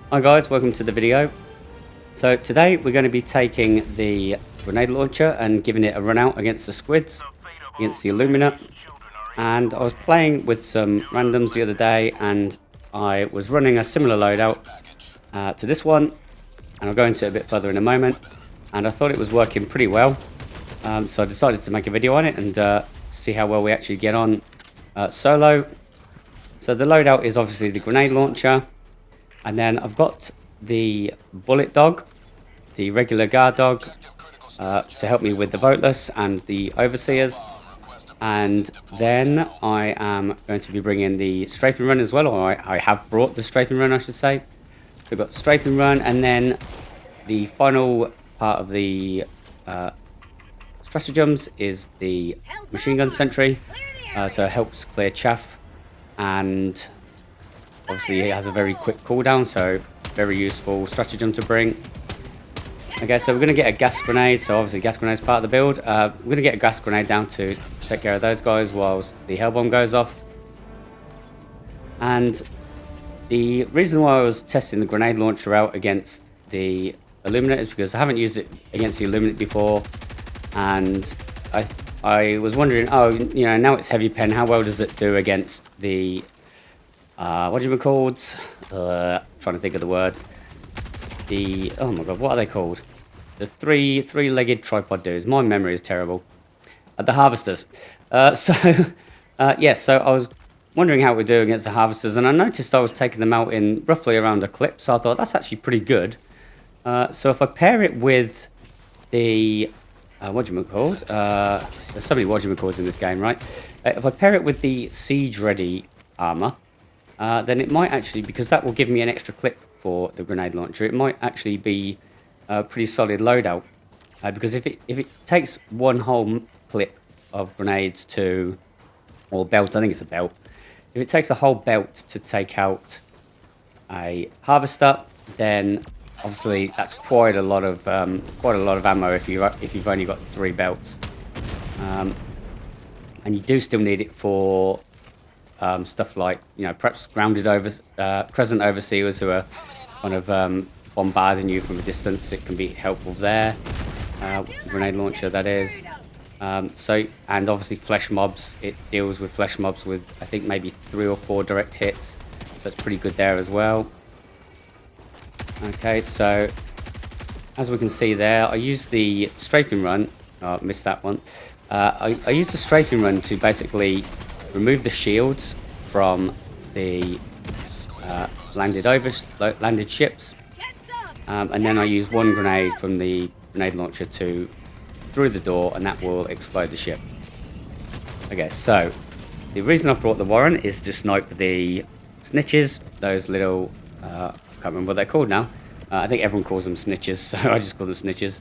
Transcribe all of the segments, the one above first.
Hi guys, welcome to the video. So today we're going to be taking the grenade launcher and giving it a run out against the Squids, against the Illumina. And I was playing with some randoms the other day and I was running a similar loadout to this one. And I'll go into it a bit further in a moment. And I thought it was working pretty well. So I decided to make a video on it and see how well we actually get on solo. So the loadout is obviously the grenade launcher. And then I've got the bullet dog, the regular guard dog, to help me with the voteless and the overseers. And then I am going to be bringing the strafing run as well, or I have brought the strafing run, I should say. So we've got strafing run, and then the final part of the stratagems is the machine gun sentry. So it helps clear chaff, and obviously it has a very quick cooldown, so very useful stratagem to bring. Okay, so we're going to get a gas grenade, so obviously gas grenade is part of the build. We're going to get a gas grenade down to take care of those guys whilst the hell bomb goes off. And the reason why I was testing the grenade launcher out against the Illuminate is because I haven't used it against the Illuminate before. And I was wondering, oh, you know, now it's heavy pen, how well does it do against the what do you call it? Trying to think of the word. Oh my god, what are they called? The three-legged tripod dudes. My memory is terrible. The harvesters. So I was wondering how we do against the harvesters, and I noticed I was taking them out in roughly around a clip. So I thought that's actually pretty good. So if I pair it with the whatchamacallit, there's so many whatchamacallits in this game, right? If I pair it with the siege-ready armor. Then it might actually, because that will give me an extra clip for the grenade launcher, it might actually be a pretty solid loadout. Because if it takes one whole clip of grenades or belt, I think it's a belt. If it takes a whole belt to take out a harvester, then obviously that's quite a lot of ammo if you've only got 3 belts. And you do still need it for stuff like, you know, perhaps crescent overseers who are kind of bombarding you from a distance. It can be helpful there. Grenade launcher, that is. And obviously flesh mobs. It deals with flesh mobs with, I think, maybe 3 or 4 direct hits. So it's pretty good there as well. Okay, so as we can see there, I used the strafing run. Oh, I missed that one. I used the strafing run to basically remove the shields from the landed ships, and then I use one grenade from the grenade launcher through the door, and that will explode the ship. Okay, so the reason I brought the Warrant is to snipe the snitches, those little I can't remember what they're called now. I think everyone calls them snitches, so I just call them snitches.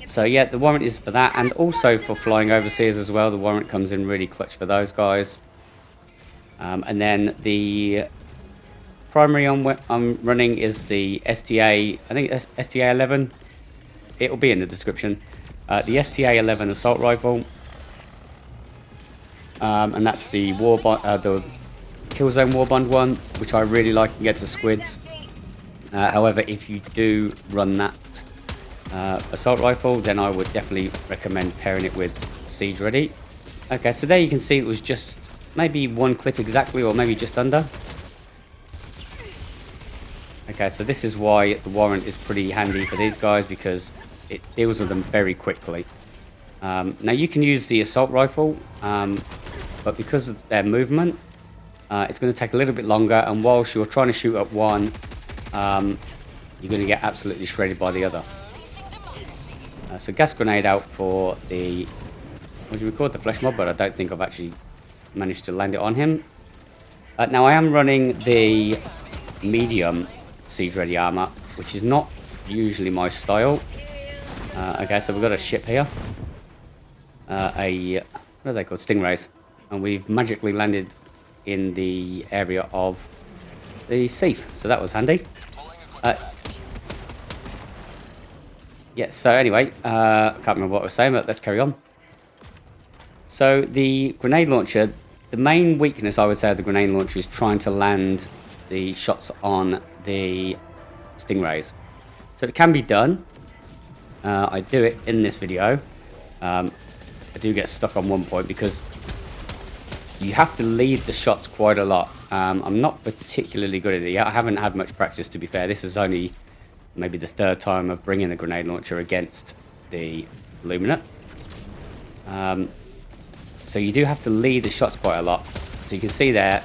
So yeah, the Warrant is for that, and also for flying overseas as well. The Warrant comes in really clutch for those guys. And then the primary I'm running is the STA, I think it's STA 11. It will be in the description. The STA 11 assault rifle, and that's the the Killzone Warbond one, which I really like against the Squids. However, if you do run that assault rifle, then I would definitely recommend pairing it with siege ready. Okay, so there you can see it was just maybe 1 clip exactly, or maybe just under. Okay, so this is why the Warrant is pretty handy for these guys, because it deals with them very quickly. Now you can use the assault rifle, but because of their movement, it's going to take a little bit longer, and whilst you're trying to shoot at one, you're going to get absolutely shredded by the other. So gas grenade out for the, what do we call it, the flesh mob, but I don't think I've actually managed to land it on him. Now I am running the medium siege ready armor, which is not usually my style. Okay, so we've got a ship here. What are they called? Stingrays. And we've magically landed in the area of the Seath, so that was handy. Yeah, so anyway, I can't remember what I was saying, but let's carry on. So the grenade launcher the main weakness I would say of the grenade launcher is trying to land the shots on the stingrays. So it can be done. I do it in this video. I do get stuck on one point because you have to lead the shots quite a lot. I'm not particularly good at it yet. I haven't had much practice, to be fair. This is only maybe the third time of bringing the grenade launcher against the Illuminate. So you do have to lead the shots quite a lot. So you can see there,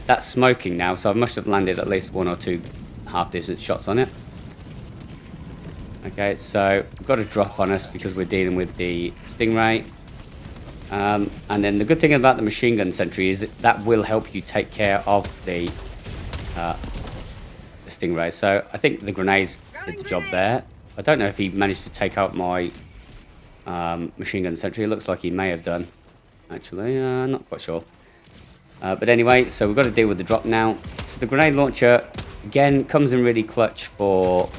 that's smoking now, so I must have landed at least 1 or 2 half-distance shots on it. Okay, so we've got a drop on us because we're dealing with the Stingray. And then the good thing about the machine gun sentry is that will help you take care of the Stingray. So I think the grenades did the job there. I don't know if he managed to take out my machine gun sentry. It looks like he may have done, actually. Not quite sure. But anyway, so we've got to deal with the drop now. So the grenade launcher, again, comes in really clutch for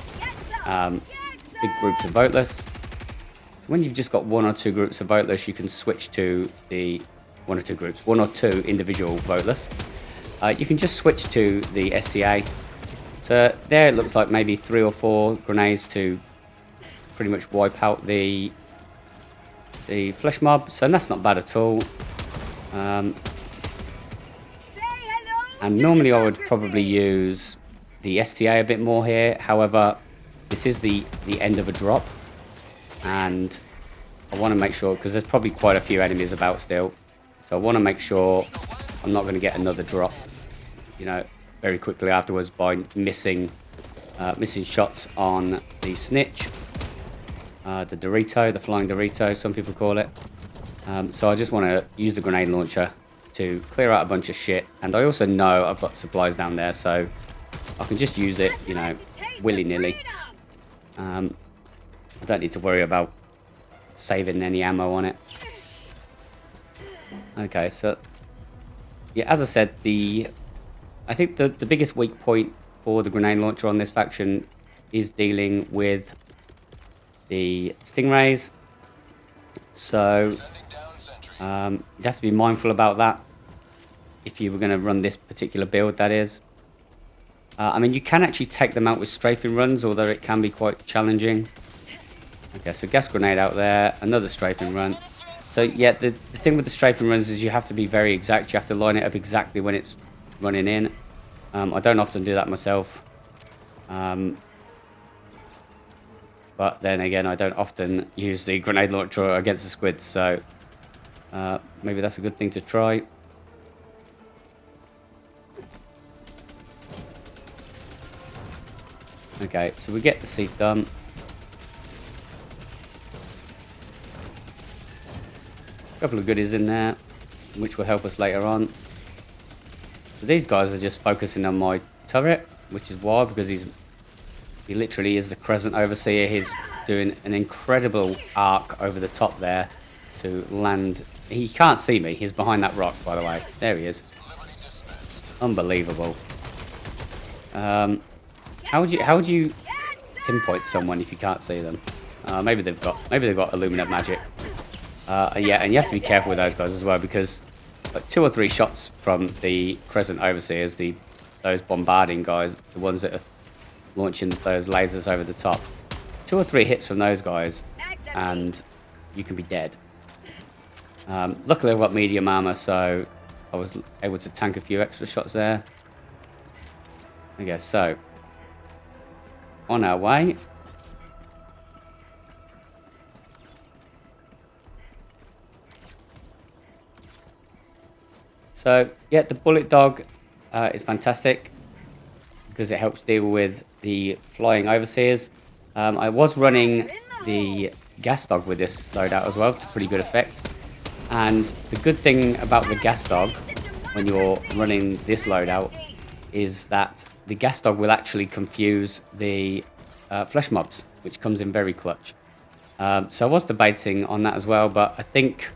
big groups of voteless. So when you've just got 1 or 2 groups of voteless, you can switch to the 1 or 2 individual voteless. You can just switch to the STA. So there it looks like maybe 3 or 4 grenades to pretty much wipe out the flesh mob. So that's not bad at all. And normally I would probably use the STA a bit more here. However, this is the end of a drop, and I want to make sure, because there's probably quite a few enemies about still, so I want to make sure I'm not going to get another drop, you know, very quickly afterwards by missing shots on the snitch, the Dorito, the flying Dorito, some people call it. So I just want to use the grenade launcher to clear out a bunch of shit, and I also know I've got supplies down there, so I can just use it, you know, willy-nilly. I don't need to worry about saving any ammo on it. Okay, so yeah, as I said, I think the biggest weak point for the grenade launcher on this faction is dealing with the stingrays. So you have to be mindful about that if you were going to run this particular build, that is. I mean, you can actually take them out with strafing runs, although it can be quite challenging. Okay, so gas grenade out there, another strafing run. So yeah, the thing with the strafing runs is you have to be very exact. You have to line it up exactly when it's running in. I don't often do that myself. But then again, I don't often use the grenade launcher against the squids, so maybe that's a good thing to try. Okay, so we get the seat done. A couple of goodies in there, which will help us later on. So these guys are just focusing on my turret, which is wild because he literally is the Crescent Overseer. He's doing an incredible arc over the top there to land. He can't see me. He's behind that rock, by the way. There he is. Unbelievable. How would you pinpoint someone if you can't see them? Maybe they've got illuminate magic. Yeah, and you have to be careful with those guys as well, because like 2 or 3 shots from the Crescent Overseers, those bombarding guys, the ones that are launching those lasers over the top, 2 or 3 hits from those guys, and you can be dead. Luckily, I've got medium armor, so I was able to tank a few extra shots there. Okay, so on our way. So yeah, the bullet dog is fantastic because it helps deal with the flying overseers. I was running the gas dog with this loadout as well to pretty good effect. And the good thing about the gas dog when you're running this loadout is that the gas dog will actually confuse the flesh mobs, which comes in very clutch. So I was debating on that as well, but I think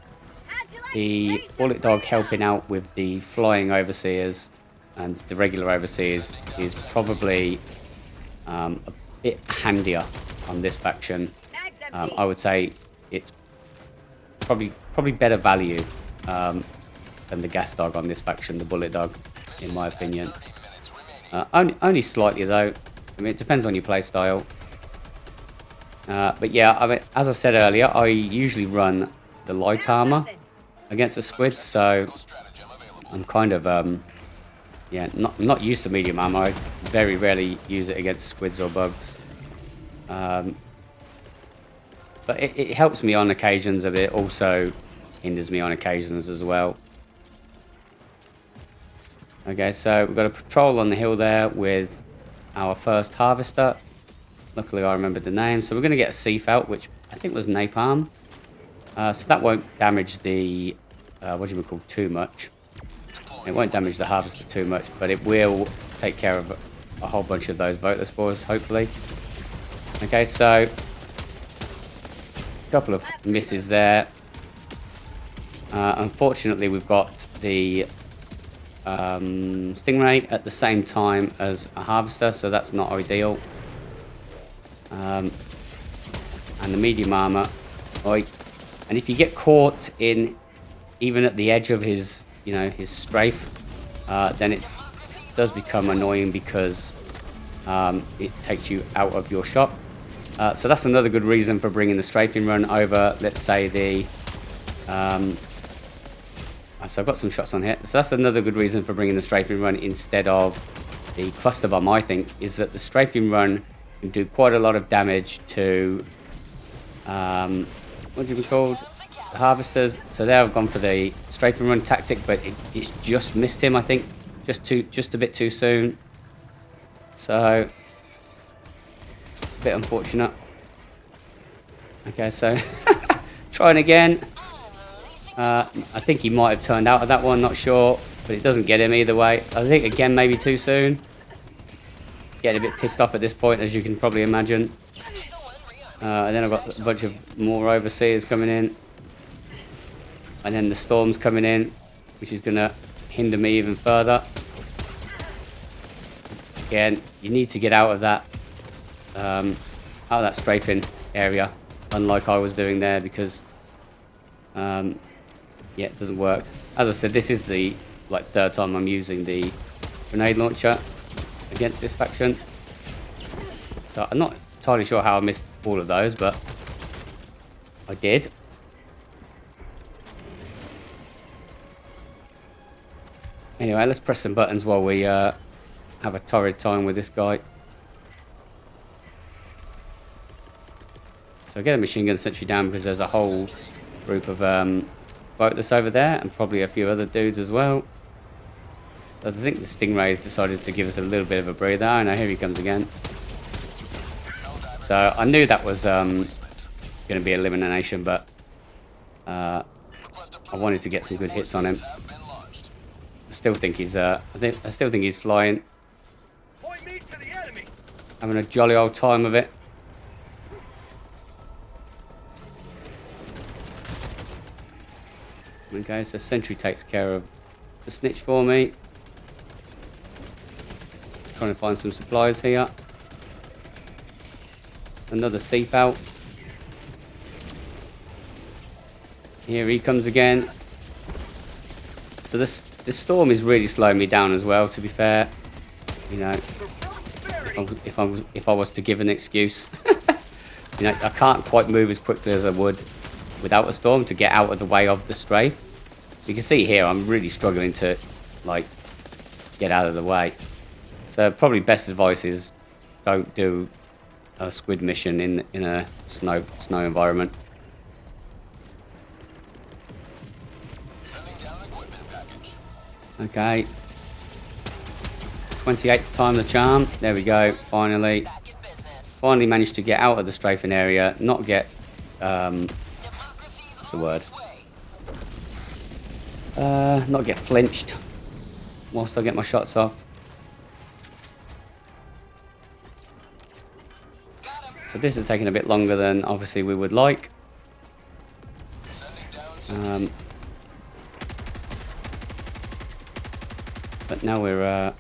the bullet dog helping out with the flying overseers and the regular overseers is probably a bit handier on this faction. I would say it's probably better value than the gas dog on this faction, the bullet dog, in my opinion. Only slightly though. I mean, it depends on your play style. But yeah, I mean, as I said earlier, I usually run the light armor against the squids, so I'm kind of yeah, not used to medium armor. I very rarely use it against squids or bugs. But it helps me on occasions, but it also hinders me on occasions as well. Okay, so we've got a patrol on the hill there with our first harvester. Luckily, I remembered the name. So we're going to get a Seafelt, which I think was napalm. So that won't damage the, what do you call, too much. It won't damage the harvester too much, but it will take care of a whole bunch of those voters for us, hopefully. Okay, so a couple of misses there. Unfortunately, we've got the Stingray at the same time as a harvester, so that's not ideal. And the medium armor, and if you get caught in even at the edge of his, his strafe, then it does become annoying because it takes you out of your shot. So that's another good reason for bringing the strafing run over, let's say the so I've got some shots on here. So that's another good reason for bringing the strafing run instead of the cluster bomb, I think, is that the strafing run can do quite a lot of damage to what do you called? The harvesters. So there I've gone for the strafing run tactic, but it's just missed him, I think. Just a bit too soon. So a bit unfortunate. Okay, so trying again. I think he might have turned out of that one, not sure, but it doesn't get him either way. I think again maybe too soon. Getting a bit pissed off at this point, as you can probably imagine. And then I've got a bunch of more overseers coming in, and then the storm's coming in, which is going to hinder me even further. Again, you need to get out of that strafing area, unlike I was doing there, because yeah, it doesn't work. As I said, this is the third time I'm using the grenade launcher against this faction, so I'm not entirely sure how I missed all of those, but I did. Anyway, let's press some buttons while we have a torrid time with this guy. So get a machine gun sentry down because there's a whole group of voters over there, and probably a few other dudes as well. So I think the Stingray's decided to give us a little bit of a breather. Oh no, here he comes again. So I knew that was going to be elimination, but I wanted to get some good hits on him. I still think he's flying. Having a jolly old time of it. Okay, so Sentry takes care of the snitch for me. Trying to find some supplies here. Another Seafelt. Here he comes again. So this storm is really slowing me down as well, to be fair. If I was to give an excuse. I can't quite move as quickly as I would without a storm to get out of the way of the strafe. So you can see here I'm really struggling to get out of the way. So probably best advice is don't do a squid mission in a snow environment. Okay. 28th time the charm. There we go. Finally managed to get out of the strafing area, not get what's the word? Not get flinched whilst I get my shots off. So this is taking a bit longer than obviously we would like. But now we're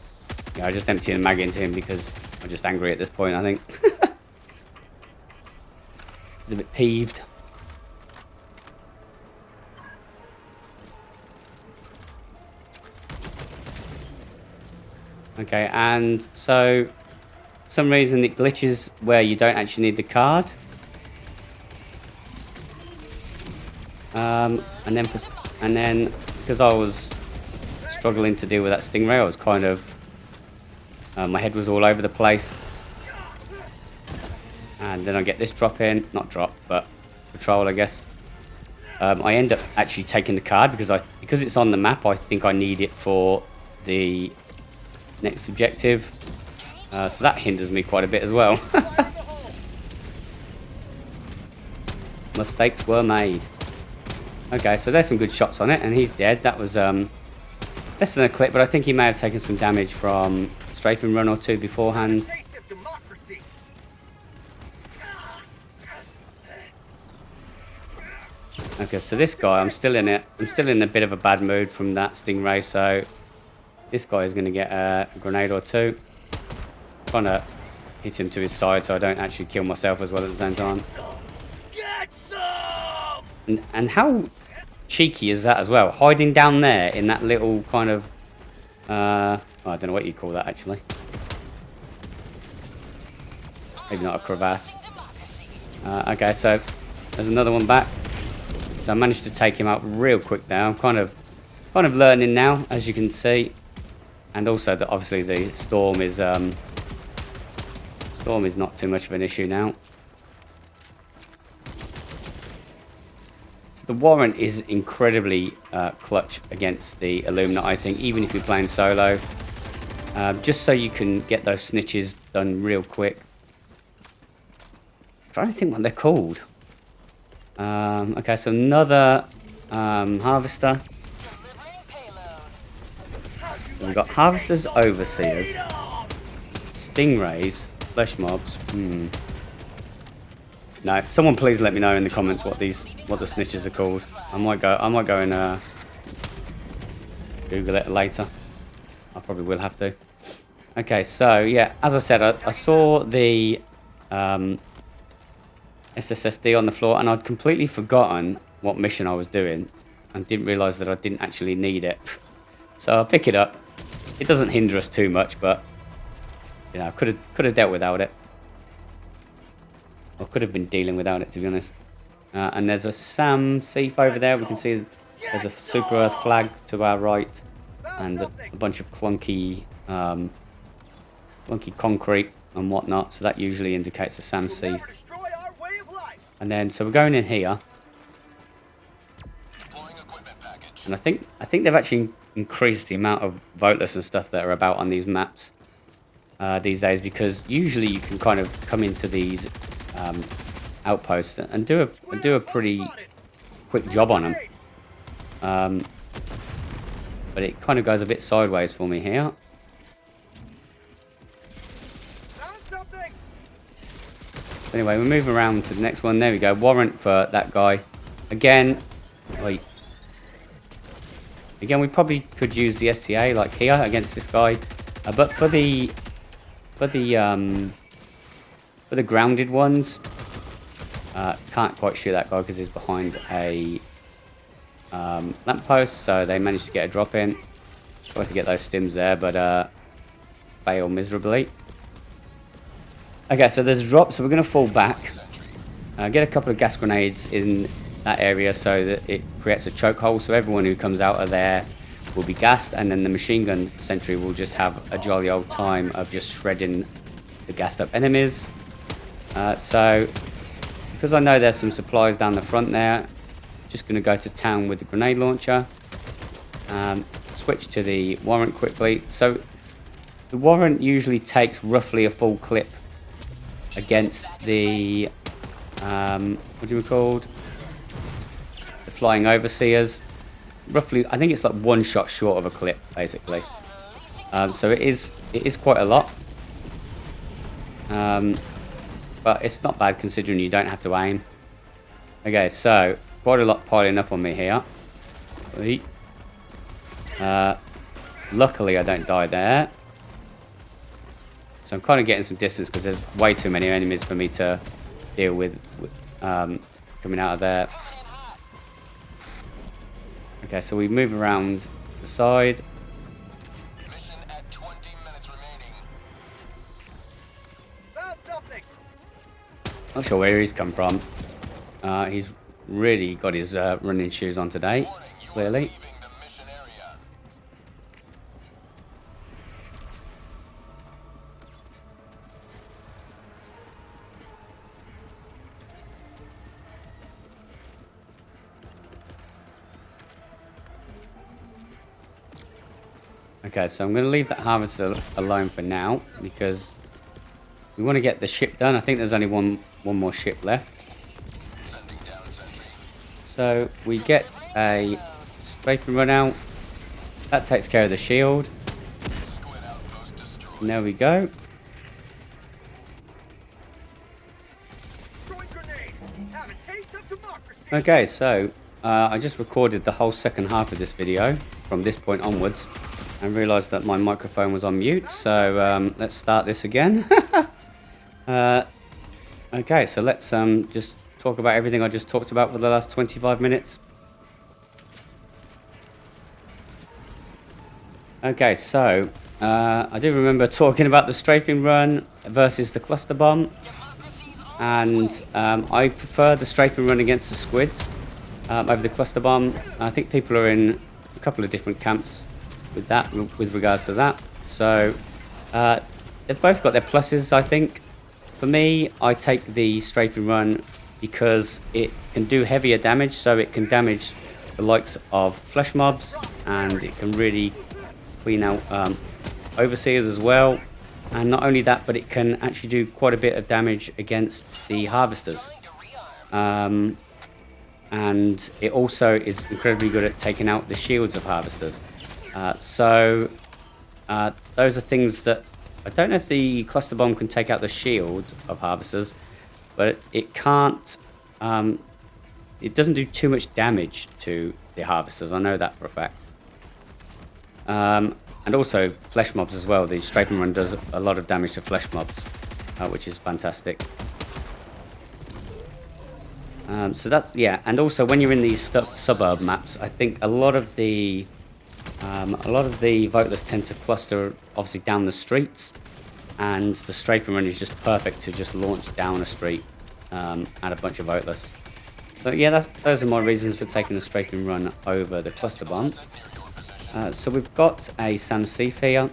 I just emptied a mag into him because I'm just angry at this point, I think. He's a bit peeved. Okay, and so for some reason it glitches where you don't actually need the card. And then because I was struggling to deal with that stingray, I was kind of my head was all over the place. And then I get this drop in, not drop, but patrol, I guess. I end up actually taking the card because it's on the map. I think I need it for the next objective, so that hinders me quite a bit as well. Mistakes were made. Okay, so there's some good shots on it, and he's dead. That was less than a clip, but I think he may have taken some damage from Strafing Run or two beforehand. Okay, so this guy, I'm still in it. I'm still in a bit of a bad mood from that stingray, so this guy is going to get a grenade or two. Trying to hit him to his side so I don't actually kill myself as well at the same time. And how cheeky is that as well? Hiding down there in that little kind of... I don't know what you call that actually. Maybe not a crevasse. Okay, so there's another one back. So I managed to take him out real quick now. I'm kind of learning now, as you can see. And also that obviously the storm is not too much of an issue now. So the Warrant is incredibly clutch against the Illumina, I think, even if you're playing solo. Just so you can get those snitches done real quick. I'm trying to think what they're called. Okay, so another harvester. So we've got harvesters, overseers, stingrays, flesh mobs. No, someone please let me know in the comments what the snitches are called. I might go and Google it later. I probably will have to. Okay, so yeah, as I said, I saw the SSSD on the floor, and I'd completely forgotten what mission I was doing and didn't realise that I didn't actually need it. So I'll pick it up. It doesn't hinder us too much, but you know, could have dealt without it. Or could have been dealing without it, to be honest. And there's a Sam Seif over there. We can see there's a Super Earth flag to our right, and a bunch of clunky concrete and whatnot. So that usually indicates a Sam Seif. And then, so we're going in here, and I think they've actually increased the amount of voteless and stuff that are about on these maps these days, because usually you can kind of come into these outposts and do a pretty quick job on them. But it kind of goes a bit sideways for me here. Anyway, we move around to the next one. There we go. Warrant for that guy. Again, we probably could use the STA like here against this guy, but for the grounded ones, can't quite shoot that guy because he's behind a lamppost. So they managed to get a drop in. Tried to get those stims there, but fail miserably. Okay, so there's a drop, so we're going to fall back. Get a couple of gas grenades in that area so that it creates a chokehold, so everyone who comes out of there will be gassed, and then the machine gun sentry will just have a jolly old time of just shredding the gassed up enemies. So, because I know there's some supplies down the front there, just going to go to town with the grenade launcher. Switch to the Warrant quickly. So, the Warrant usually takes roughly a full clip against the what do we called? The flying overseers. Roughly, I think it's like one shot short of a clip, basically. So it is quite a lot. But it's not bad considering you don't have to aim. Okay, so quite a lot piling up on me here. Luckily, I don't die there. So I'm kind of getting some distance because there's way too many enemies for me to deal with coming out of there. Okay, so we move around the side. Mission at 20 minutes Not sure where he's come from. He's really got his running shoes on today, clearly. Okay, so I'm going to leave that harvester alone for now because we want to get the ship done. I think there's only one more ship left. So we get a strafing run out. That takes care of the shield. And there we go. Okay, so I just recorded the whole second half of this video from this point onwards and realised that my microphone was on mute. So let's start this again. Okay, so let's just talk about everything I just talked about for the last 25 minutes. Okay, so I do remember talking about the strafing run versus the cluster bomb, and I prefer the strafing run against the squids over the cluster bomb. I think people are in a couple of different camps with that, with regards to that. So they've both got their pluses, I think. For me, I take the strafing run because it can do heavier damage, so it can damage the likes of flesh mobs, and it can really clean out overseers as well. And not only that, but it can actually do quite a bit of damage against the harvesters. And it also is incredibly good at taking out the shields of harvesters. So those are things that I don't know if the cluster bomb can take out the shield of harvesters, but it can't. It doesn't do too much damage to the harvesters. I know that for a fact. And also flesh mobs as well. The strafing run does a lot of damage to flesh mobs, which is fantastic. So that's, yeah. And also when you're in these suburb maps, I think a lot of the voteless tend to cluster obviously down the streets, and the strafing run is just perfect to just launch down a street at a bunch of voteless. So yeah, those are my reasons for taking the strafing run over the cluster bomb. So we've got a Sam Seif here,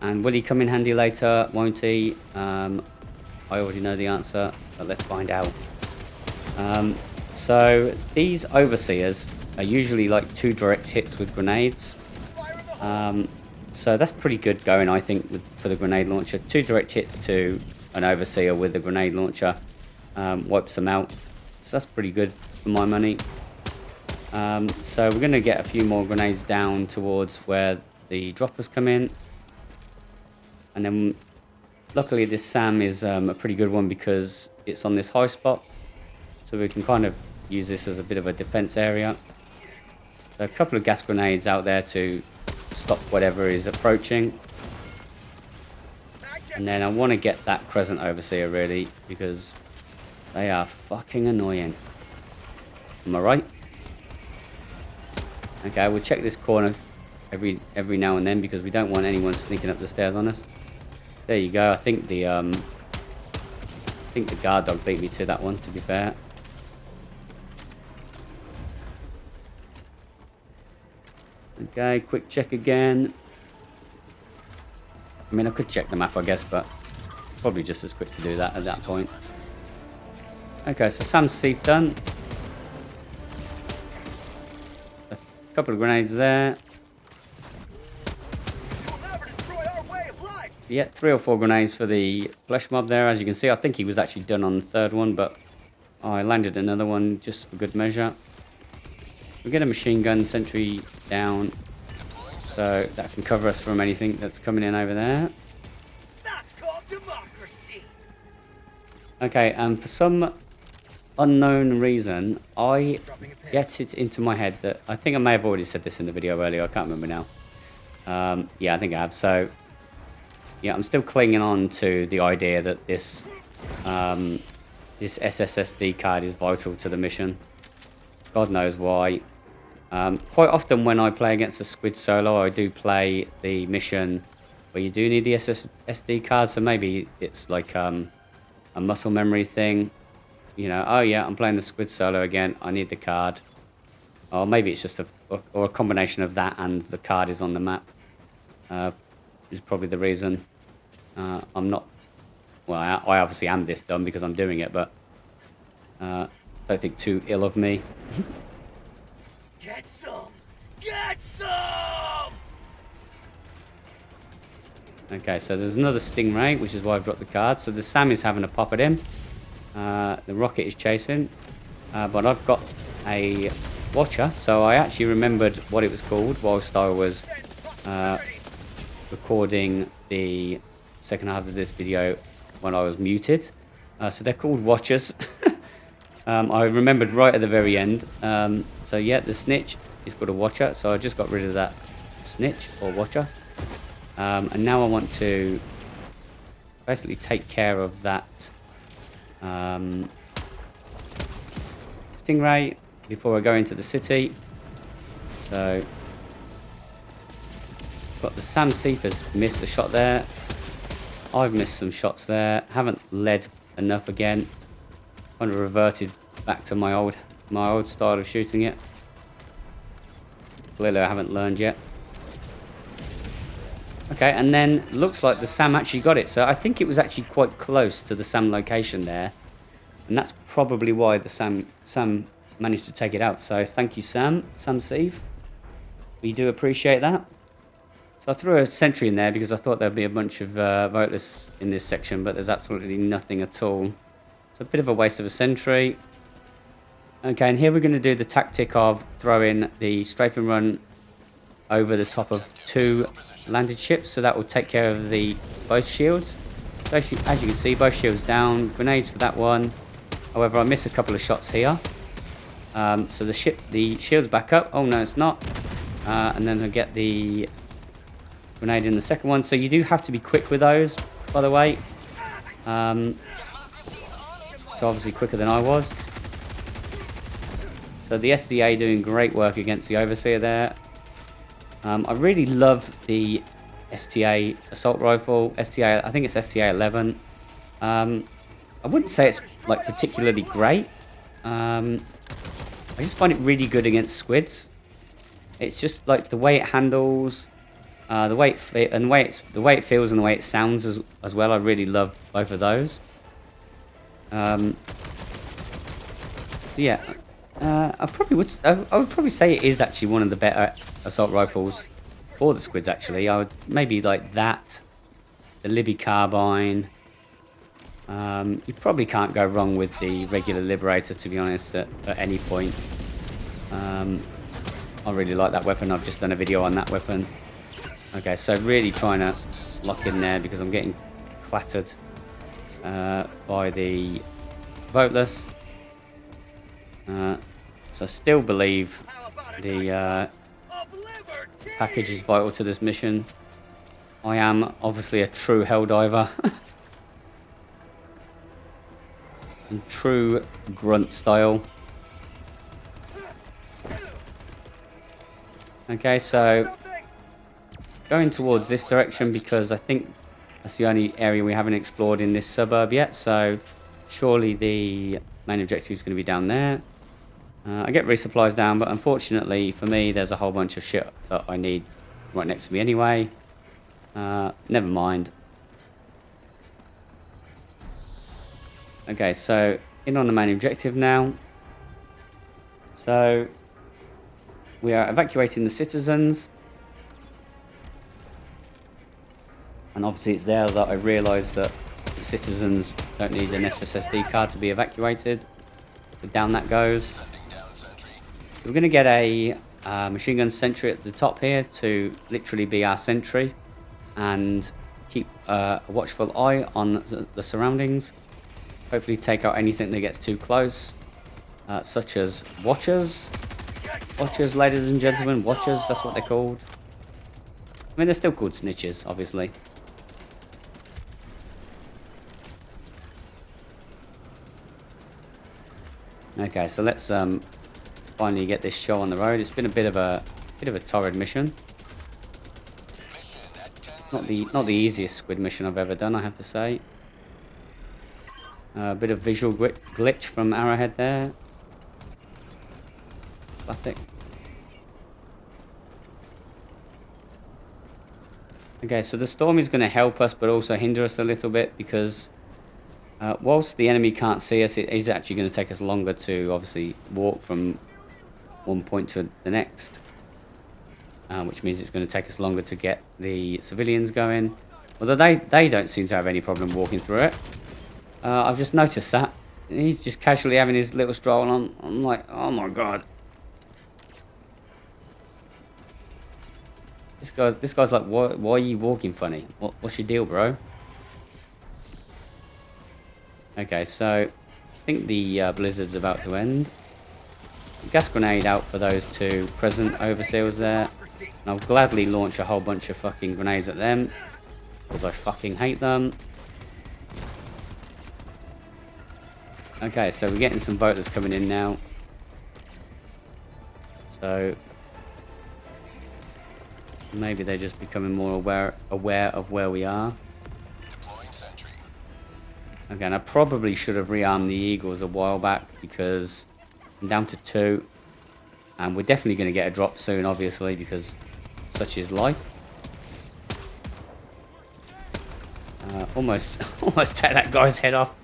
and will he come in handy later? Won't he? I already know the answer, but let's find out. So these overseers are usually like 2 direct hits with grenades. So that's pretty good going, I think, for the grenade launcher. 2 direct hits to an overseer with the grenade launcher wipes them out. So that's pretty good for my money. So we're going to get a few more grenades down towards where the droppers come in. And then luckily this SAM is a pretty good one because it's on this high spot. So we can kind of use this as a bit of a defense area. So a couple of gas grenades out there to stop whatever is approaching. And then I want to get that Crescent Overseer really, because they are fucking annoying. Am I right? Okay, we'll check this corner every now and then because we don't want anyone sneaking up the stairs on us. So there you go. I think the guard dog beat me to that one, to be fair. Okay, quick check again. I mean, I could check the map, I guess, but probably just as quick to do that at that point. Okay, so Sam Seif done. A couple of grenades there. So yeah, 3 or 4 grenades for the flesh mob there. As you can see, I think he was actually done on the 3rd one, but I landed another one just for good measure. We get a machine gun sentry down, so that can cover us from anything that's coming in over there. That's called democracy. Okay, and for some unknown reason, I get it into my head that I think I may have already said this in the video earlier. I can't remember now. Yeah, I think I have. So yeah, I'm still clinging on to the idea that this this SSSD card is vital to the mission. God knows why. Quite often when I play against a squid solo, I do play the mission where you do need the SSD card. So maybe it's like a muscle memory thing. You know, oh yeah, I'm playing the Squid solo again. I need the card. Or maybe it's just a combination of that and the card is on the map. Is probably the reason. I'm not. Well, I obviously am this dumb because I'm doing it, but don't think too ill of me. Get some! Get some! Okay, so there's another Stingray, which is why I've dropped the card. So the Sam is having a pop at him. The Rocket is chasing. But I've got a Watcher, so I actually remembered what it was called whilst I was recording the second half of this video when I was muted. So they're called Watchers. I remembered right at the very end. So yeah, the Snitch is called a Watcher, so I just got rid of that Snitch or Watcher. And now I want to basically take care of that Stingray before I go into the city. So got the Sam Seif has missed a shot there. I've missed some shots there. Haven't led enough again. Kind of reverted back to my old style of shooting it. Clearly I haven't learned yet. Okay, and then looks like the Sam actually got it. So I think it was actually quite close to the Sam location there. And that's probably why the Sam managed to take it out. So thank you, Sam Seif. We do appreciate that. So I threw a Sentry in there because I thought there'd be a bunch of voteless in this section, but there's absolutely nothing at all. It's a bit of a waste of a Sentry. Okay, and here we're going to do the tactic of throwing the Strafing Run over the top of 2 landed ships, so that will take care of both shields. So as you can see, both shields down. Grenades for that one. However, I miss a couple of shots here. So the shield's back up. Oh no, it's not. And then I get the grenade in the second one. So you do have to be quick with those, by the way. So obviously quicker than I was. So the SDA doing great work against the Overseer there. I really love the STA assault rifle. I think it's STA 11. I wouldn't say it's like particularly great. I just find it really good against Squids. It's just like the way it handles, the way it feels and the way it sounds as well. I really love both of those. So yeah, I would probably say it is actually one of the better assault rifles for the Squids. Actually, I would maybe like that, the Libby carbine. You probably can't go wrong with the regular Liberator, to be honest, at any point. I really like that weapon. I've just done a video on that weapon. Okay, so really trying to lock in there because I'm getting clattered by the voteless. So I still believe the package is vital to this mission. I am obviously a true Helldiver. And true grunt style. Okay, so going towards this direction because I think that's the only area we haven't explored in this suburb yet. So surely the main objective is going to be down there. I get resupplies down, but unfortunately for me, there's a whole bunch of shit that I need right next to me anyway. Never mind. Okay, so in on the main objective now. So we are evacuating the citizens. And obviously it's there that I realised that the citizens don't need an SSSD card to be evacuated. So down that goes. So we're going to get a machine gun sentry at the top here to literally be our sentry. And keep a watchful eye on the surroundings. Hopefully take out anything that gets too close. Such as Watchers. Watchers, ladies and gentlemen. Watchers, that's what they're called. I mean, they're still called snitches, obviously. Okay, so let's finally get this show on the road. It's been a bit of a torrid mission. Not the easiest Squid mission I've ever done, I have to say. A bit of visual glitch from Arrowhead there. Classic. Okay, so the storm is going to help us, but also hinder us a little bit because whilst the enemy can't see us, it is actually going to take us longer to obviously walk from one point to the next, which means it's going to take us longer to get the civilians going. Although they don't seem to have any problem walking through it. I've just noticed that. He's just casually having his little stroll on. I'm like, oh my god. This guy's like, why are you walking funny? What's your deal, bro? Okay, so I think the blizzard's about to end. Gas grenade out for those two present overseers there. And I'll gladly launch a whole bunch of fucking grenades at them. Because I fucking hate them. Okay, so we're getting some voters coming in now. So maybe they're just becoming more aware of where we are. Deploying Sentry. Okay, and I probably should have rearmed the Eagles a while back because I'm down to 2. And we're definitely going to get a drop soon, obviously, because such is life. Almost take that guy's head off.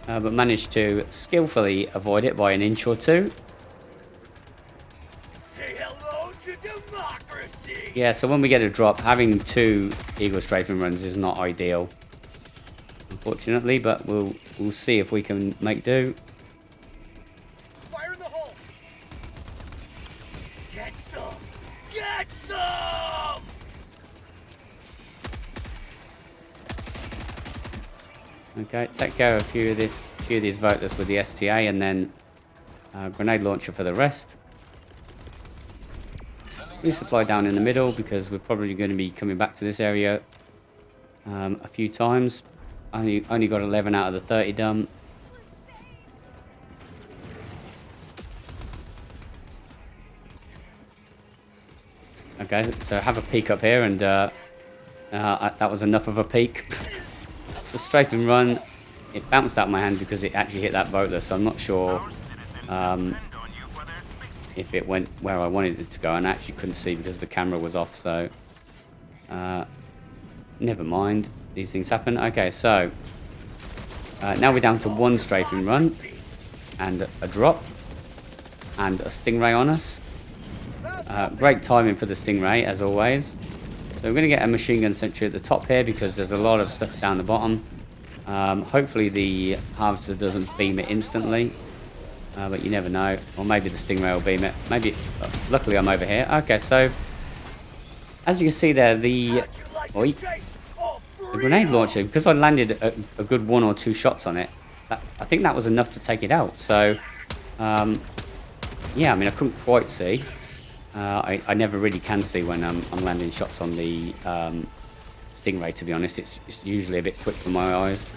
But managed to skillfully avoid it by an inch or 2. Say hello to democracy. Yeah, so when we get a drop, having 2 Eagle strafing runs is not ideal, unfortunately, but we'll see if we can make do. Fire in the hole. Get some. Get some. Okay, take care of a few of these voters with the STA, and then grenade launcher for the rest. Resupply down in the middle because we're probably going to be coming back to this area a few times. Only got 11 out of the 30 done. Okay, so have a peek up here, and that was enough of a peek. So strafing run, it bounced out my hand because it actually hit that boatler, so I'm not sure if it went where I wanted it to go, and I actually couldn't see because the camera was off, so never mind, these things happen. Okay, so now we're down to 1 strafing run and a drop and a stingray on us. Great timing for the stingray as always. So we're going to get a machine gun sentry at the top here because there's a lot of stuff down the bottom. Hopefully the harvester doesn't beam it instantly, but you never know. Or maybe the stingray will beam it. Maybe. Luckily I'm over here. Okay, so as you can see there, the grenade launcher, because I landed a good 1 or 2 shots on it, I think that was enough to take it out. So yeah, I mean, I couldn't quite see. I never really can see when I'm landing shots on the stingray, to be honest. It's usually a bit quick for my eyes.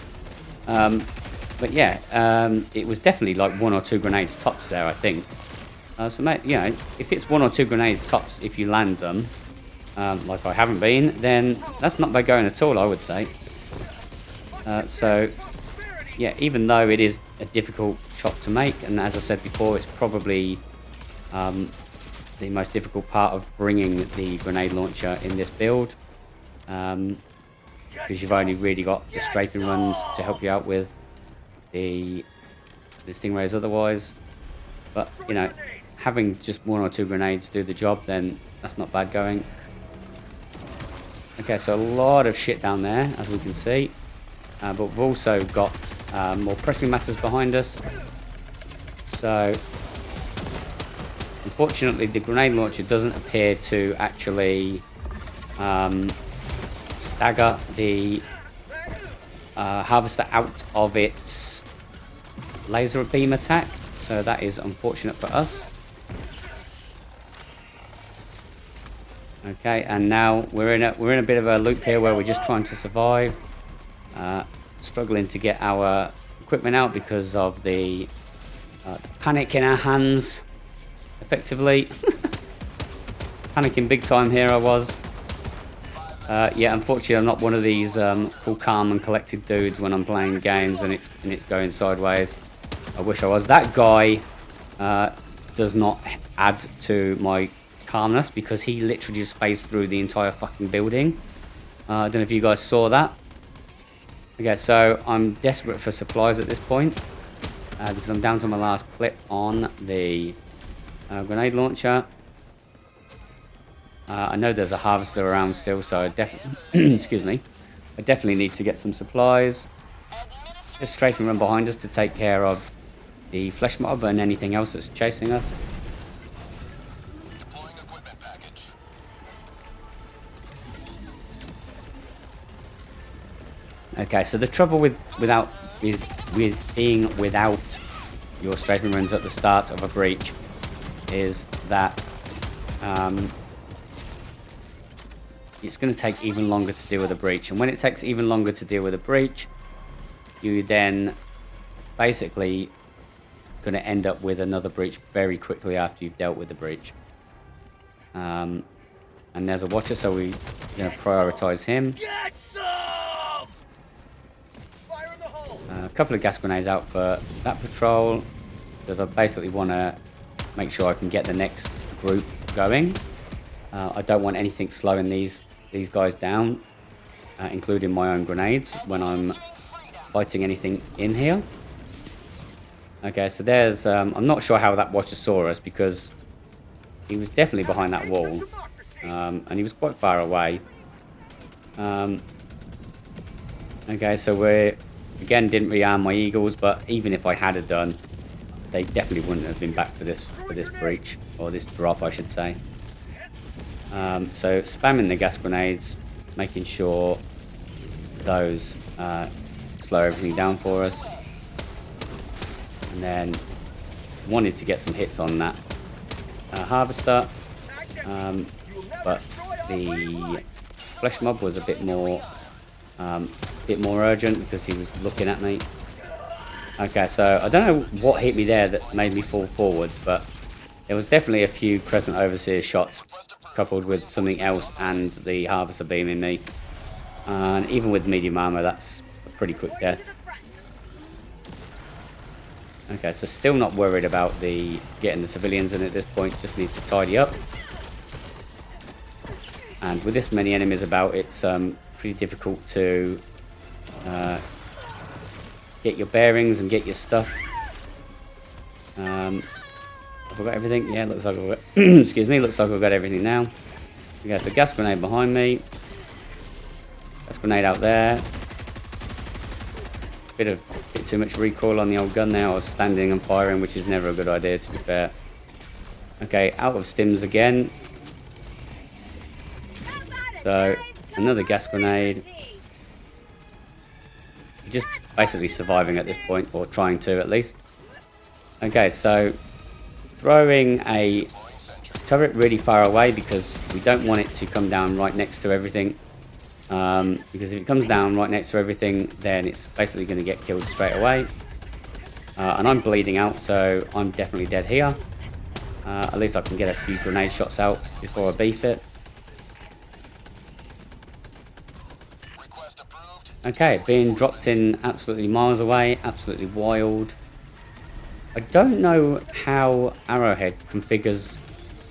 But yeah, it was definitely like 1 or 2 grenades tops there, I think. So mate, you know, if it's 1 or 2 grenades tops, if you land them, like I haven't been, then that's not bad going at all, I would say. So yeah, even though it is a difficult shot to make, and as I said before, it's probably the most difficult part of bringing the grenade launcher in this build, because you've only really got the strafing runs to help you out with the stingrays otherwise. But you know, having just 1 or 2 grenades do the job, then that's not bad going. Okay, so a lot of shit down there, as we can see, but we've also got more pressing matters behind us. So unfortunately, the grenade launcher doesn't appear to actually stagger the harvester out of its laser beam attack, so that is unfortunate for us. Okay, and now we're in a bit of a loop here where we're just trying to survive, struggling to get our equipment out because of the panic in our hands. Effectively, panicking big time here I was. Yeah, unfortunately, I'm not one of these cool, calm, and collected dudes when I'm playing games and it's going sideways. I wish I was. That guy does not add to my calmness because he literally just phased through the entire fucking building. I don't know if you guys saw that. Okay, so I'm desperate for supplies at this point because I'm down to my last clip on the grenade launcher. I know there's a harvester around still, so I definitely, excuse me, I definitely need to get some supplies. Just strafing run behind us to take care of the flesh mob and anything else that's chasing us. Deploying equipment package. Okay, so the trouble with being without your strafing runs at the start of a breach is that it's going to take even longer to deal with a breach, and when it takes even longer to deal with a breach, you then basically going to end up with another breach very quickly after you've dealt with the breach. And there's a watcher, so we're going to prioritize him. Get some! Fire in the hole! A couple of gas grenades out for that patrol, because I basically want to make sure I can get the next group going. I don't want anything slowing these guys down, including my own grenades when I'm fighting anything in here. Okay, so there's I'm not sure how that watcher saw us because he was definitely behind that wall, and he was quite far away. Okay, so we again didn't rearm my eagles, but even if I had it done, they definitely wouldn't have been back for this breach, or this drop I should say. So spamming the gas grenades, making sure those slow everything down for us, and then wanted to get some hits on that harvester, but the flesh mob was a bit more urgent because he was looking at me. Okay, so I don't know what hit me there that made me fall forwards, but there was definitely a few Crescent Overseer shots coupled with something else and the harvester beaming me. And even with medium armor, that's a pretty quick death. Okay, so still not worried about getting the civilians in at this point, just need to tidy up. And with this many enemies about, it's pretty difficult to get your bearings and get your stuff. Have I got everything? Yeah, looks like I've got excuse me, looks like I've got everything now. Okay, so gas grenade behind me. Gas grenade out there. Bit too much recoil on the old gun there. I was standing and firing, which is never a good idea, to be fair. Okay, out of stims again. So another gas grenade. Just basically surviving at this point, or trying to at least. Okay, so throwing a turret really far away because we don't want it to come down right next to everything. Because if it comes down right next to everything, then it's basically going to get killed straight away. And I'm bleeding out, so I'm definitely dead here. At least I can get a few grenade shots out before I beef it. Okay, being dropped in absolutely miles away, absolutely wild. I don't know how Arrowhead configures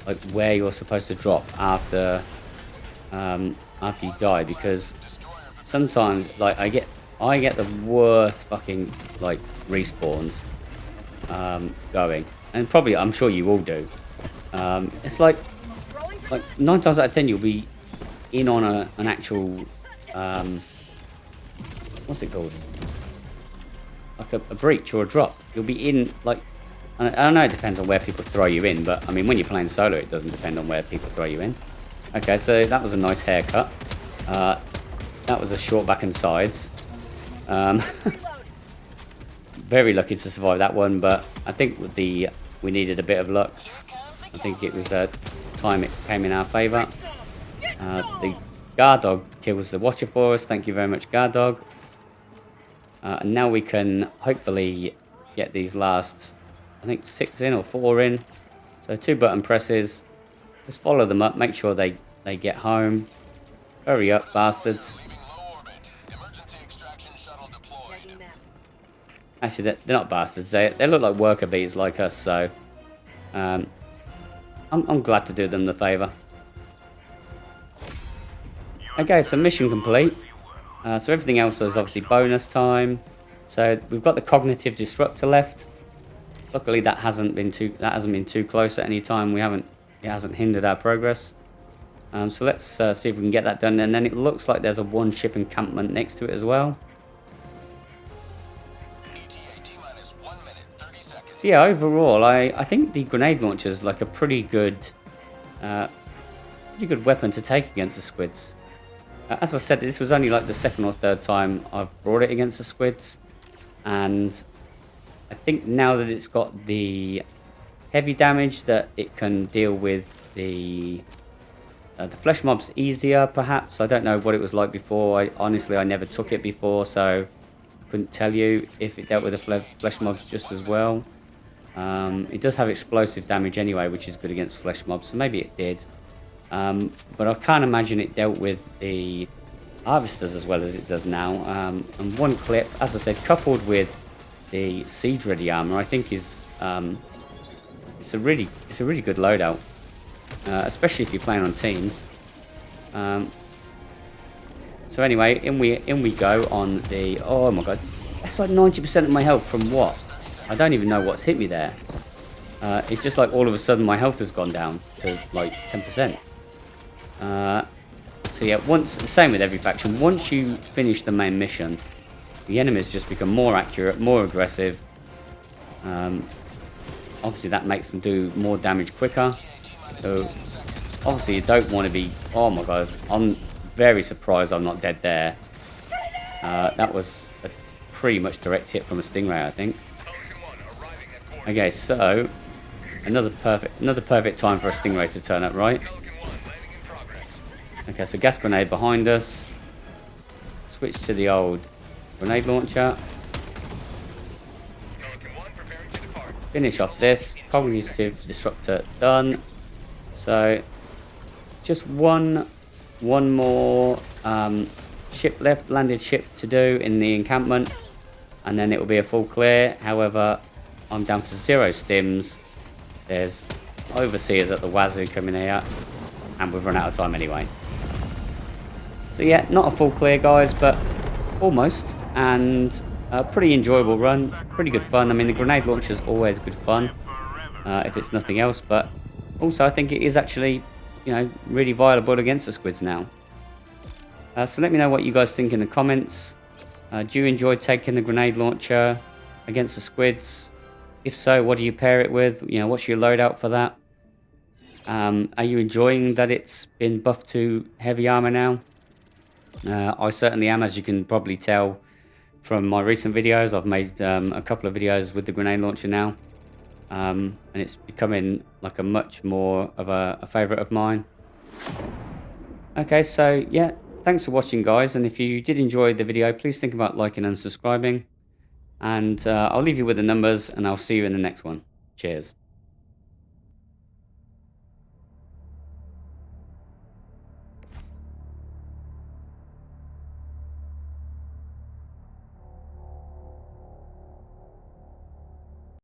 like where you're supposed to drop after you die, because sometimes like I get the worst fucking like respawns going, and probably I'm sure you all do. It's like 9 times out of 10 you'll be in on an actual what's it called? Like a breach or a drop. You'll be in, like, I don't know, it depends on where people throw you in, but I mean, when you're playing solo, it doesn't depend on where people throw you in. Okay, so that was a nice haircut. That was a short back and sides. Very lucky to survive that one, but I think with we needed a bit of luck. I think it was time it came in our favour. The guard dog kills the watcher for us. Thank you very much, guard dog. And now we can hopefully get these last, I think 6 in or 4 in. So 2 button presses. Just follow them up, make sure they get home. Hurry up, bastards. Leaving low orbit. Emergency extraction shuttle deployed. Actually, they're not bastards. They look like worker bees like us, so I'm glad to do them the favour. Okay, so mission complete. So everything else is obviously bonus time. So we've got the cognitive disruptor left. Luckily, that hasn't been too close at any time. It hasn't hindered our progress. So let's see if we can get that done. And then it looks like there's a one ship encampment next to it as well. ETA T-minus 1 minute, 30 seconds. So yeah, overall, I think the grenade launcher is like a pretty good weapon to take against the squids. As I said, this was only like the second or third time I've brought it against the squids, and I think now that it's got the heavy damage, that it can deal with the flesh mobs easier, perhaps. I don't know what it was like before. Honestly, I never took it before, so couldn't tell you if it dealt with the flesh mobs just as well. It does have explosive damage anyway, which is good against flesh mobs, so maybe it did. But I can't imagine it dealt with the harvesters as well as it does now. And one clip, as I said, coupled with the siege ready armor, I think is it's a really good loadout, especially if you're playing on teams. So anyway, in we go on the. Oh my god, that's like 90% of my health from what? I don't even know what's hit me there. It's just like all of a sudden my health has gone down to like 10%. So yeah, same with every faction. Once you finish the main mission, the enemies just become more accurate, more aggressive. Obviously that makes them do more damage quicker. So obviously you don't want to be. Oh my god, I'm very surprised I'm not dead there. That was a pretty much direct hit from a stingray, I think. Okay, so another perfect time for a stingray to turn up, right? Okay, so gas grenade behind us. Switch to the old grenade launcher. Finish off this. Cognitive disruptor done. So just one more ship left, landed ship to do in the encampment, and then it will be a full clear. However, I'm down to 0 stims. There's overseers at the wazoo coming here, and we've run out of time anyway. So yeah, not a full clear, guys, but almost, and a pretty enjoyable run, pretty good fun. I mean, the grenade launcher is always good fun, if it's nothing else, but also I think it is actually, you know, really viable against the squids now. So let me know what you guys think in the comments. Do you enjoy taking the grenade launcher against the squids? If so, what do you pair it with? You know, what's your loadout for that? Are you enjoying that it's been buffed to heavy armor now? I certainly am, as you can probably tell from my recent videos. I've made a couple of videos with the grenade launcher now, and it's becoming like a much more of a favourite of mine. Okay, so yeah, thanks for watching, guys, and if you did enjoy the video, please think about liking and subscribing, and I'll leave you with the numbers, and I'll see you in the next one. Cheers.